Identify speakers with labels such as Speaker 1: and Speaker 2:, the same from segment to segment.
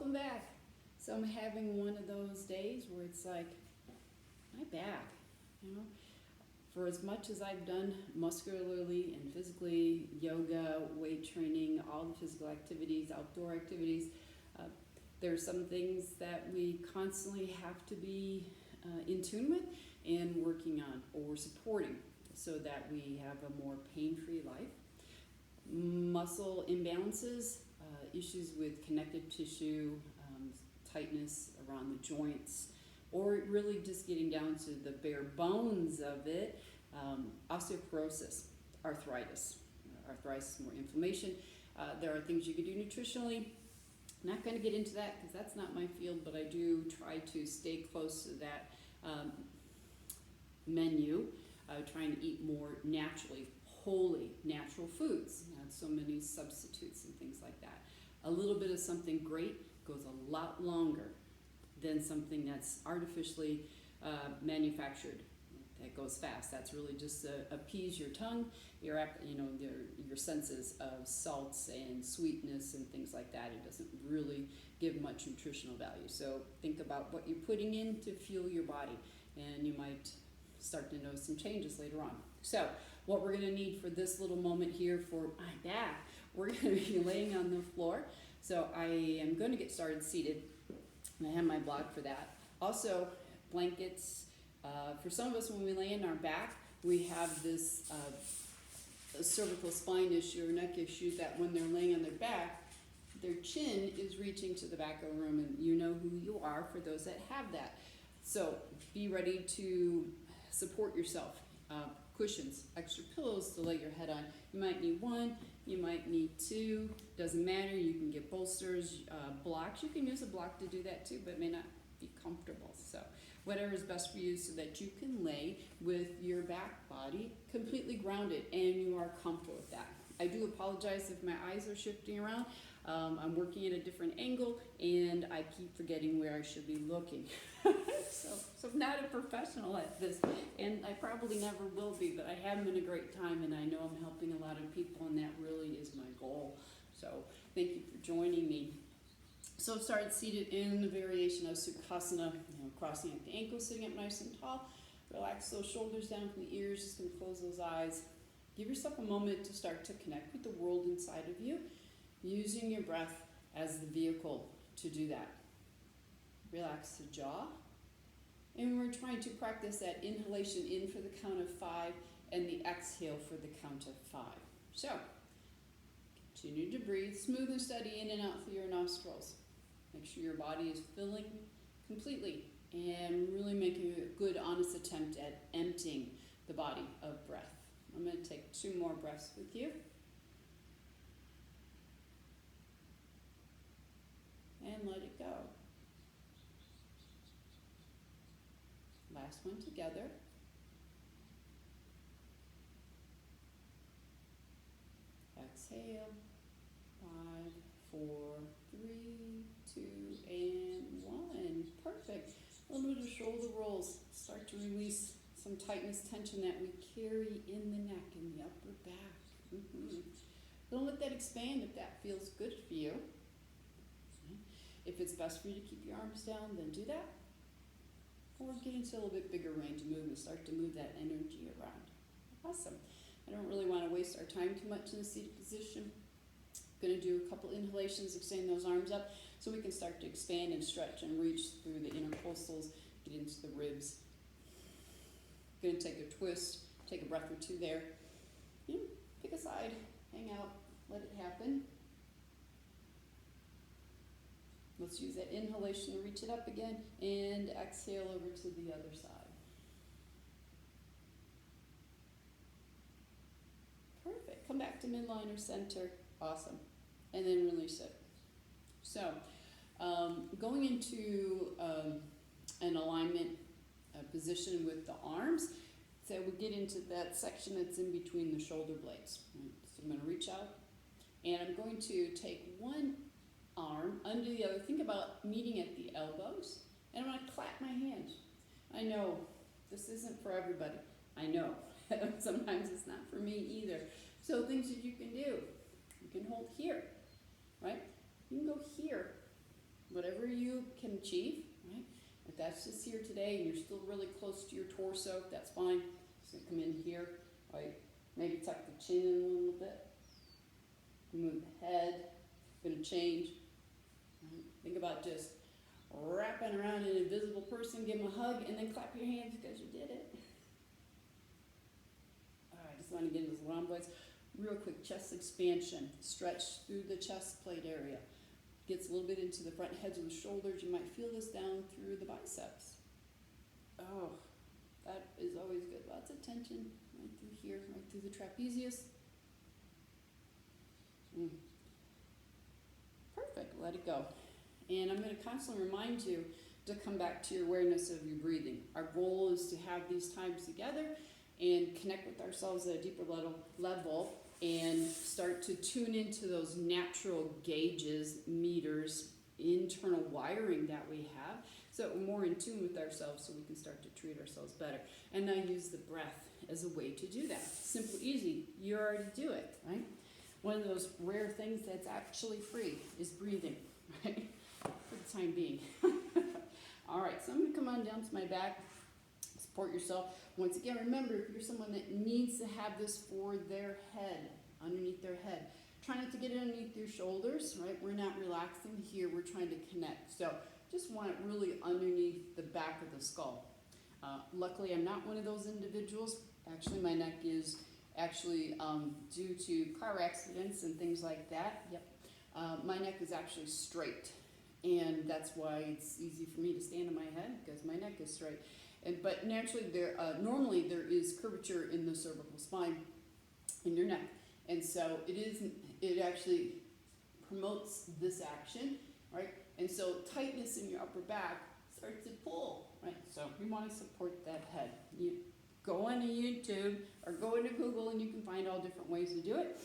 Speaker 1: welcome back. So I'm having one of those days where it's like, my back, you know, for as much as I've done muscularly and physically, yoga, weight training, all the physical activities, outdoor activities, there are some things that we constantly have to be in tune with and working on or supporting so that we have a more pain-free life. Muscle imbalances, issues with connective tissue, tightness around the joints, or really just getting down to the bare bones of it, osteoporosis, arthritis. Arthritis is more inflammation. There are things you can do nutritionally. I'm not going to get into that because that's not my field, but I do try to stay close to that menu, trying to eat more naturally, wholly natural foods, not so many substitutes and things like that. A little bit of something great goes a lot longer than something that's artificially manufactured. That goes fast. That's really just to appease your tongue, your senses of salts and sweetness and things like that. It doesn't really give much nutritional value. So think about what you're putting in to fuel your body, and you might start to notice some changes later on. So what we're going to need for this little moment here for my back, we're going to be laying on the floor. So I am going to get started seated, and I have my block for that. Also, blankets. For some of us, when we lay on our back, we have this cervical spine issue or neck issue that when they're laying on their back, their chin is reaching to the back of the room, and you know who you are for those that have that. So be ready to support yourself. Cushions, extra pillows to lay your head on. You might need one, you might need two, doesn't matter. You can get bolsters, blocks. You can use a block to do that too, but it may not be comfortable. So whatever is best for you so that you can lay with your back body completely grounded and you are comfortable with that. I do apologize if my eyes are shifting around. I'm working at a different angle and I keep forgetting where I should be looking. So I'm not a professional at this, and I probably never will be, but I have having a great time, and I know I'm helping a lot of people, and that really is my goal. So thank you for joining me. So start seated in the variation of Sukhasana, crossing up the ankles, sitting up nice and tall. Relax those shoulders down from the ears, just going to close those eyes. Give yourself a moment to start to connect with the world inside of you, using your breath as the vehicle to do that. Relax the jaw. And we're trying to practice that inhalation in for the count of 5 and the exhale for the count of 5. So, continue to breathe smooth and steady in and out through your nostrils. Make sure your body is filling completely and really making a good, honest attempt at emptying the body of breath. I'm going to take 2 more breaths with you. And let it go. Last one together. Exhale. 5, 4, 3, 2, and 1. Perfect. A little bit of shoulder rolls. Start to release some tightness, tension that we carry in the neck and the upper back. Don't let that expand if that feels good for you. If it's best for you to keep your arms down, then do that. Or get into a little bit bigger range of movement. Start to move that energy around. Awesome. I don't really want to waste our time too much in the seated position. I'm going to do a couple inhalations, extend those arms up so we can start to expand and stretch and reach through the intercostals, get into the ribs. Going to take a twist, take a breath or two there. Pick a side, hang out, let it happen. Let's use that inhalation to reach it up again and exhale over to the other side. Perfect. Come back to midline or center. Awesome. And then release it. So going into an alignment position with the arms. So we get into that section that's in between the shoulder blades. So I'm going to reach out and I'm going to take one arm under the other. Think about meeting at the elbows, and I'm going to clap my hands. I know this isn't for everybody. I know sometimes it's not for me either. So things that you can do. You can hold here, right? You can go here. you can achieve, right? If that's just here today and you're still really close to your torso, that's fine. Just gonna come in here, right? Maybe tuck the chin in a little bit. Move the head, gonna change. Right? Think about just wrapping around an invisible person, give them a hug, and then clap your hands because you did it. All right, just want to get into those rhomboids. Real quick, chest expansion. Stretch through the chest plate area. Gets a little bit into the front heads of the shoulders. You might feel this down through the biceps. Oh, that is always good. Lots of tension right through here, right through the trapezius. Perfect, let it go. And I'm going to constantly remind you to come back to your awareness of your breathing. Our goal is to have these times together and connect with ourselves at a deeper level and start to tune into those natural gauges, meters, internal wiring that we have, so that we're more in tune with ourselves, so we can start to treat ourselves better. And I use the breath as a way to do that. Simple, easy, you already do it, right? One of those rare things that's actually free is breathing, right? For the time being. All right, so I'm gonna come on down to my back, support yourself. Once again, remember, if you're someone that needs to have this for their head, underneath their head, try not to get it underneath your shoulders, right? We're not relaxing here, we're trying to connect. So just want it really underneath the back of the skull. Luckily, I'm not one of those individuals. Actually, my neck is actually due to car accidents and things like that. Yep. My neck is actually straight, and that's why it's easy for me to stand on my head, because my neck is straight. But naturally, normally there is curvature in the cervical spine in your neck, and so it actually promotes this action, right? And so tightness in your upper back starts to pull, right? So we want to support that head. You go on to YouTube or go into Google, and you can find all different ways to do it,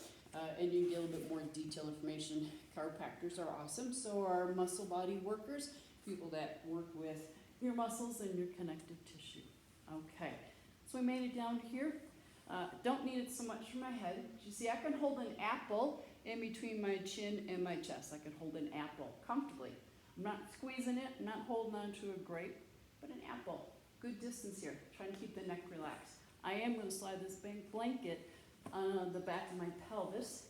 Speaker 1: and you can get a little bit more detailed information. Chiropractors are awesome, so are muscle body workers, people that work with your muscles and your connective tissue. Okay, so we made it down here. Don't need it so much for my head. You see, I can hold an apple in between my chin and my chest. I can hold an apple comfortably. I'm not squeezing it, I'm not holding on to a grape, but an apple. Good distance here, trying to keep the neck relaxed. I am going to slide this blanket on the back of my pelvis.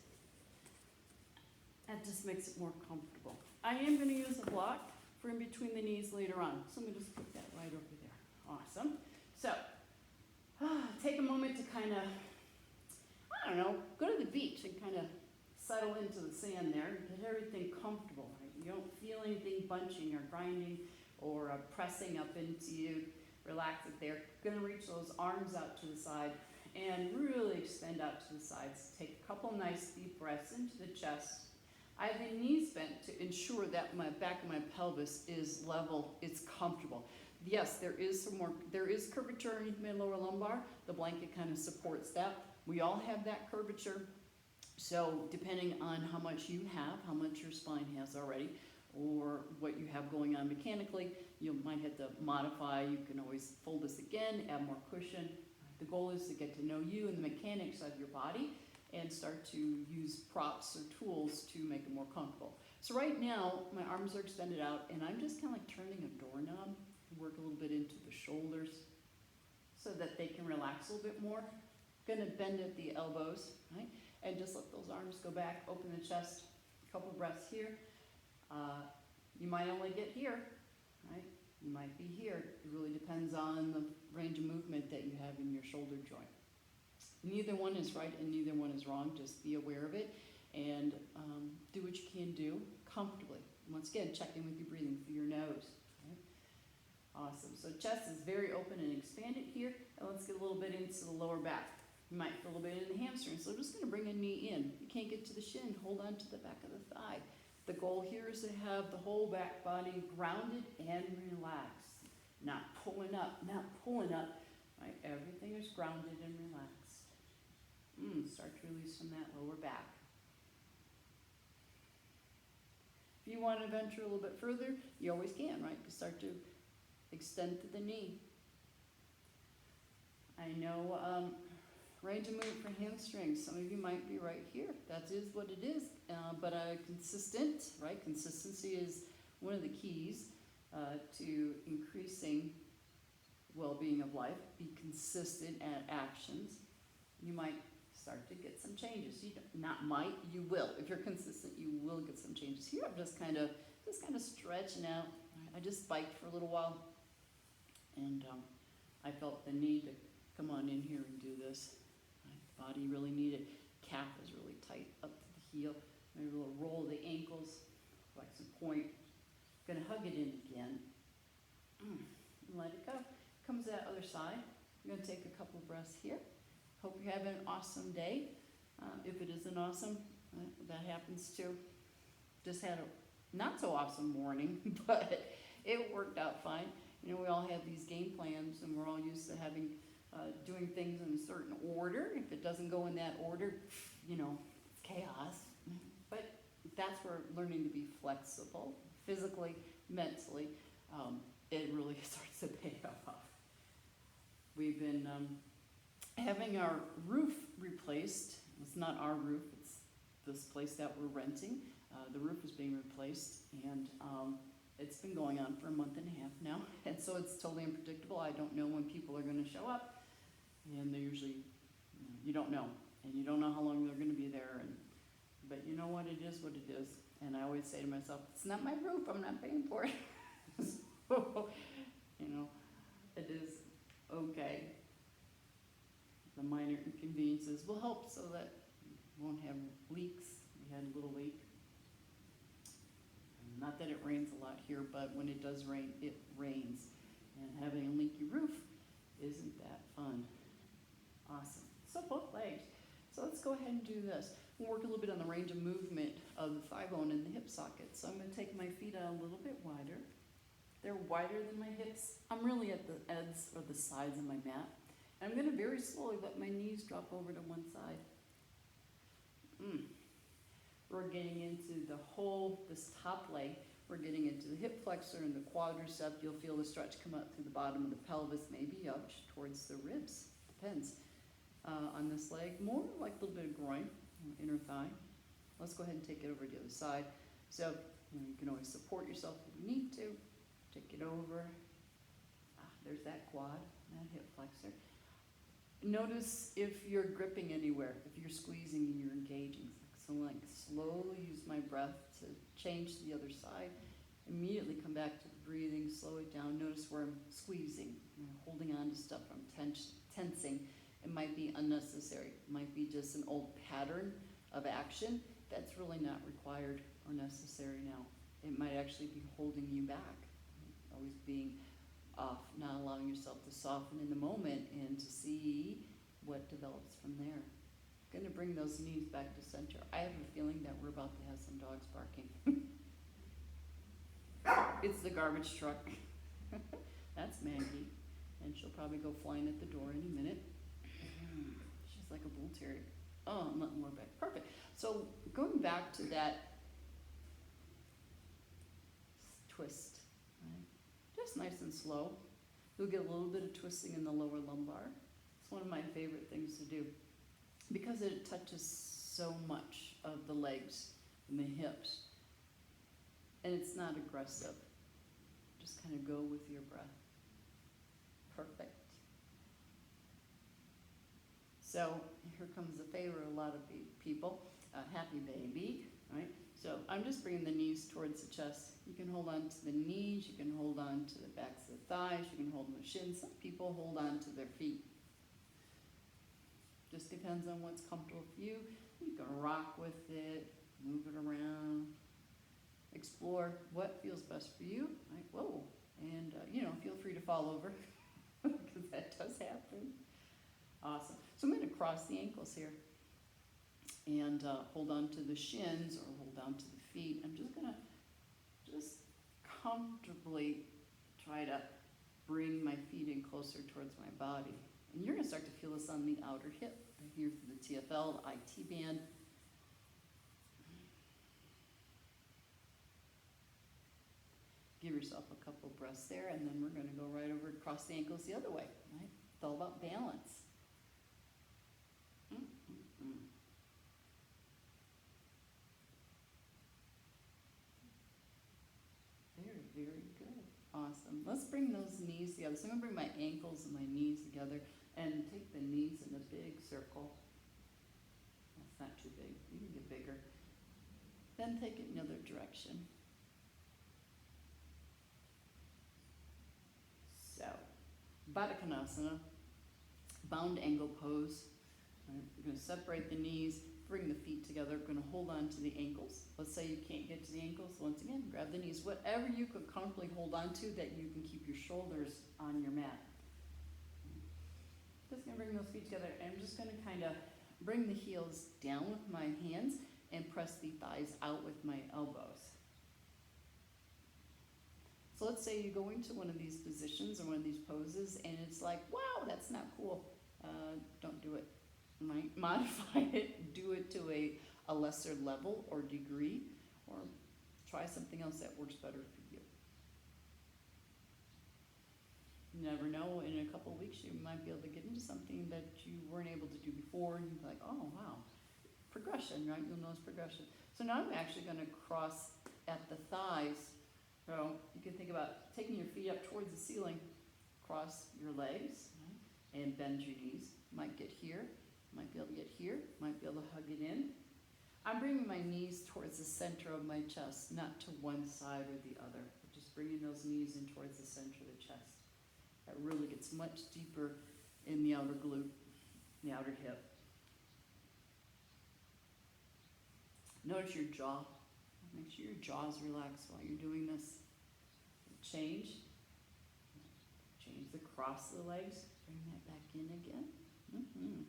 Speaker 1: That just makes it more comfortable. I am going to use a block for in between the knees later on. So I'm going to just put that right over there. Awesome. So, take a moment to kind of, I don't know, go to the beach and kind of settle into the sand there. Get everything comfortable. Right? You don't feel anything bunching or grinding or pressing up into you. Relax it there. Going to reach those arms out to the side and really extend out to the sides. Take a couple nice deep breaths into the chest. I have the knees bent to ensure that my back of my pelvis is level, it's comfortable. Yes, there is curvature underneath my lower lumbar. The blanket kind of supports that. We all have that curvature. So depending on how much you have, how much your spine has already, or what you have going on mechanically, you might have to modify. You can always fold this again, add more cushion. The goal is to get to know you and the mechanics of your body and start to use props or tools to make it more comfortable. So right now, my arms are extended out, and I'm just kind of like turning a doorknob. Work a little bit into the shoulders so that they can relax a little bit more. Gonna bend at the elbows, right? And just let those arms go back, open the chest, a couple breaths here. You might only get here, right? You might be here. It really depends on the range of movement that you have in your shoulder joint. Neither one is right and neither one is wrong. Just be aware of it and do what you can do comfortably. Once again, check in with your breathing through your nose. Right? Awesome. So chest is very open and expanded here. And let's get a little bit into the lower back. You might feel a little bit in the hamstring. So we're just going to bring a knee in. You can't get to the shin. Hold on to the back of the thigh. The goal here is to have the whole back body grounded and relaxed. Not pulling up, not pulling up. Right? Everything is grounded and relaxed. Start to release from that lower back. If you want to venture a little bit further, you always can, right? You start to extend to the knee. I know range of movement for hamstrings. Some of you might be right here. That is what it is. But consistent, right? Consistency is one of the keys to increasing well-being of life, be consistent at actions. You might start to get some changes. You don't, not might, you will. If you're consistent, you will get some changes. Here I'm just kind of stretching out. I just biked for a little while, and I felt the need to come on in here and do this. My body really needed. Calf is really tight up to the heel. Maybe a little roll of the ankles, like some point. Gonna hug it in again. And let it go. Comes to that other side. I'm gonna take a couple breaths here. Hope you're having an awesome day. If it isn't awesome, that happens too. Just had a not so awesome morning, but it worked out fine. You know, we all have these game plans, and we're all used to having doing things in a certain order. If it doesn't go in that order, you know, it's chaos. But that's where learning to be flexible, physically, mentally, it really starts to pay off. We've been having our roof replaced. It's not our roof, it's this place that we're renting. The roof is being replaced, and it's been going on for a month and a half now, and so it's totally unpredictable. I don't know when people are going to show up, and they're usually, you don't know, and you don't know how long they're going to be there, but you know what, it is what it is. And I always say to myself, it's not my roof, I'm not paying for it. So, you know, it is okay. The minor inconveniences will help so that we won't have leaks. We had a little leak. Not that it rains a lot here, but when it does rain, it rains. And having a leaky roof isn't that fun. Awesome. So both legs. So let's go ahead and do this. We'll work a little bit on the range of movement of the thigh bone and the hip socket. So I'm going to take my feet out a little bit wider. They're wider than my hips. I'm really at the ends or the sides of my mat. And I'm going to very slowly let my knees drop over to one side. We're getting into the whole, this top leg. We're getting into the hip flexor and the quadricep. You'll feel the stretch come up through the bottom of the pelvis, maybe up towards the ribs. Depends. On this leg, more like a little bit of groin, inner thigh. Let's go ahead and take it over to the other side. So you can always support yourself if you need to. Take it over. There's that quad, that hip flexor. Notice if you're gripping anywhere, if you're squeezing and you're engaging. So like slowly use my breath to change to the other side. Immediately come back to the breathing, slow it down. Notice where I'm squeezing, holding on to stuff, I'm tensing. It might be unnecessary. It might be just an old pattern of action that's really not required or necessary now. It might actually be holding you back. Always being off, not allowing yourself to soften in the moment and to see what develops from there. Going to bring those knees back to center. I have a feeling that we're about to have some dogs barking. It's the garbage truck. That's Maggie, and she'll probably go flying at the door any minute. She's like a bull terrier. Oh, I'm letting more back. Perfect. So going back to that twist, right? Just nice and slow. You'll get a little bit of twisting in the lower lumbar. It's one of my favorite things to do because it touches so much of the legs and the hips, and it's not aggressive. Just kind of go with your breath. Perfect. So here comes the favorite of a lot of people, happy baby, right? So I'm just bringing the knees towards the chest. You can hold on to the knees, you can hold on to the backs of the thighs, you can hold on the shins. Some people hold on to their feet. Just depends on what's comfortable for you. You can rock with it, move it around, explore what feels best for you. Right? Whoa, and feel free to fall over because that does happen. Awesome. So I'm going to cross the ankles here and hold on to the shins or hold on to the feet. I'm just going to comfortably try to bring my feet in closer towards my body. And you're going to start to feel this on the outer hip, right here through the TFL, the IT band. Give yourself a couple breaths there, and then we're going to go right over across the ankles the other way. Right? It's all about balance.
Speaker 2: Very good. Awesome. Let's bring those knees together. So I'm going to bring my ankles and my knees together and take the knees in a big circle. That's not too big. You can get bigger. Then take it in the other direction. So, Baddha Konasana, bound angle pose. Right, we're going to separate the knees, bring the feet together. We're going to hold on to the ankles. Let's say you can't get to the ankles. Once again, grab the knees. Whatever you could comfortably hold on to that you can keep your shoulders on your mat. Just going to bring those feet together. And I'm just going to kind of bring the heels down with my hands and press the thighs out with my elbows. So let's say you go into one of these positions or one of these poses and it's like, wow, that's not cool. Don't do it. Might modify it, do it to a lesser level or degree, or try something else that works better for you. You never know, in a couple of weeks you might be able to get into something that you weren't able to do before, and you'd be like, oh wow, progression, right? You'll notice progression. So now I'm actually going to cross at the thighs. So you can think about taking your feet up towards the ceiling, cross your legs, right? And bend your knees. Might get here. Might be able to get here, might be able to hug it in. I'm bringing my knees towards the center of my chest, not to one side or the other. Just bringing those knees in towards the center of the chest. That really gets much deeper in the outer glute, the outer hip. Notice your jaw. Make sure your jaw is relaxed while you're doing this. Change. Change the cross of the legs. Bring that back in again. Mm-hmm.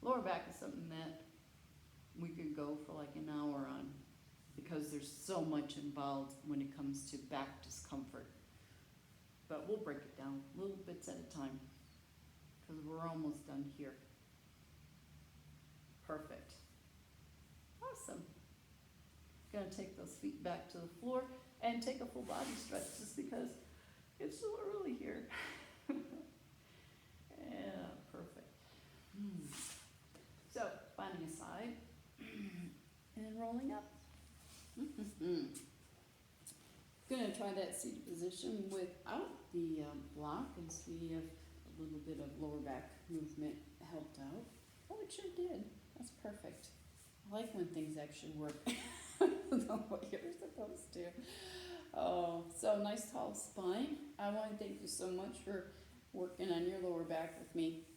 Speaker 2: Lower back is something that we could go for like an hour on because there's so much involved when it comes to back discomfort. But we'll break it down little bits at a time because we're almost done here. Perfect. Awesome. Gonna take those feet back to the floor and take a full body stretch just because it's still early here. Yeah, perfect. So, finding a side and rolling up.
Speaker 1: Gonna try that seated position without the block and see if a little bit of lower back movement helped out. Oh, it sure did. That's perfect. I like when things actually work the way you're supposed to. Oh, so nice tall spine. I want to thank you so much for working on your lower back with me.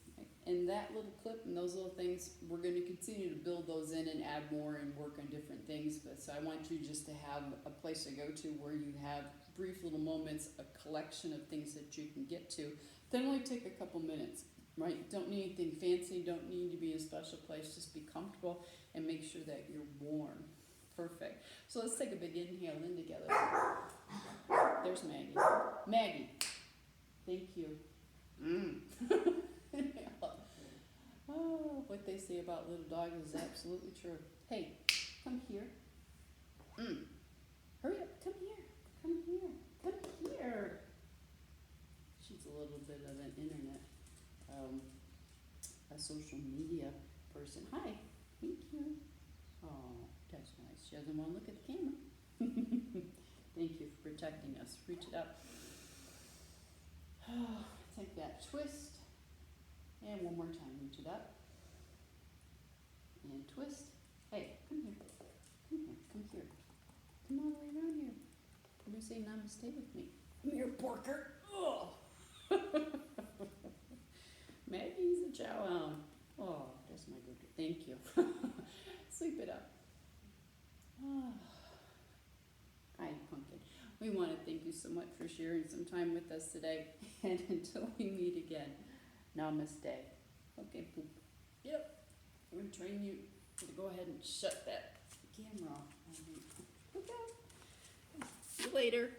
Speaker 1: And that little clip and those little things, we're going to continue to build those in and add more and work on different things. But so I want you just to have a place to go to where you have brief little moments, a collection of things that you can get to. Then only take a couple minutes, right? Don't need anything fancy, don't need to be in a special place. Just be comfortable and make sure that you're warm. Perfect. So let's take a big inhale in together. There's Maggie. Maggie, thank you. Oh, what they say about little dogs is absolutely true. Hey, come here. Hurry up, come here. Come here. Come here. She's a little bit of an internet, a social media person. Hi, thank you. Oh, that's nice. She doesn't want to look at the camera. Thank you for protecting us. Reach it up. Take that twist. And one more time, reach it up. And twist. Hey, come here. Come here. Come here. Come all the way around here. Come and say namaste with me. Come here, porker. Oh. Maggie's a chow hound. Oh, that's my good. Thank you. Sweep it up. Oh. Hi, pumpkin. We want to thank you so much for sharing some time with us today. And until we meet again, namaste. Okay, poop. Yep. We're going to train you to go ahead and shut that camera off. Okay. See you later.